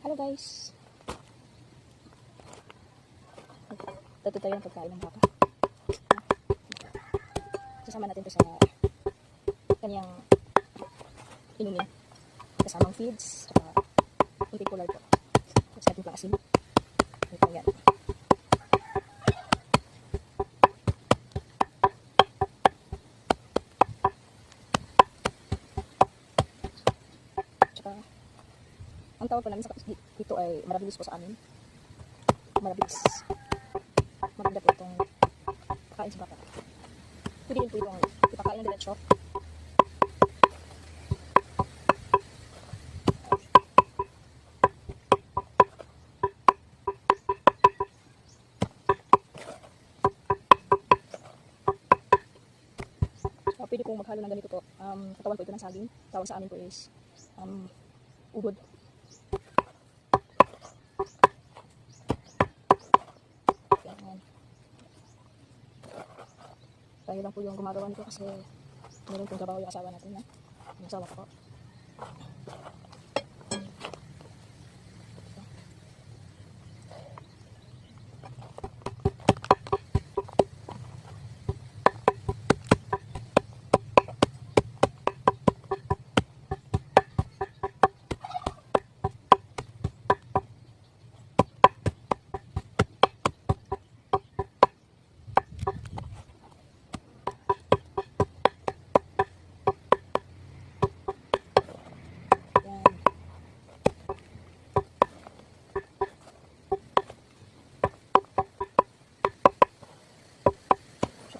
Hello guys. Dito tayo ng pagkain ng baka. Sasama natin ito sa kanyang inumin. Kasamang feeds. Saka particular po. Sa ating pang-asin. Ito yan. Saka ang tawag po namin dito ay marabilis po sa amin. Marabilis. Maganda po itong pakain sa baka. Pwede din po itong ipakain ng diretso. Pwede pong maghalo ng ganito po. Katawan po ito ng saging. Tawag sa amin po is ugod. Tayo lang po yung gumagawa nito kasi meron pong trabaho yung asawa natin. Yung asawa ko po.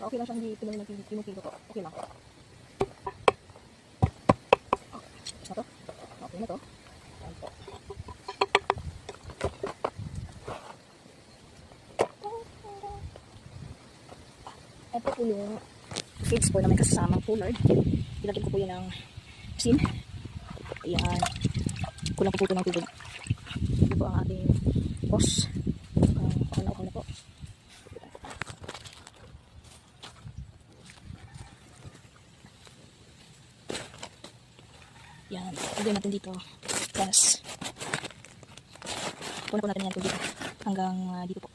Okay lang siya, hindi pinupilo ko. Okay lang. Tapos na to. Okay na to. Ayan po. Ito po yung feeds po na may kasamang pollard. Pinagin ko po yun ng asin. Ayan. Kulang po po ng tubig. Ito po ang ating boss. Okay na po. Yan, lagyan natin dito gas. Puna po natin yan dito hanggang dito po.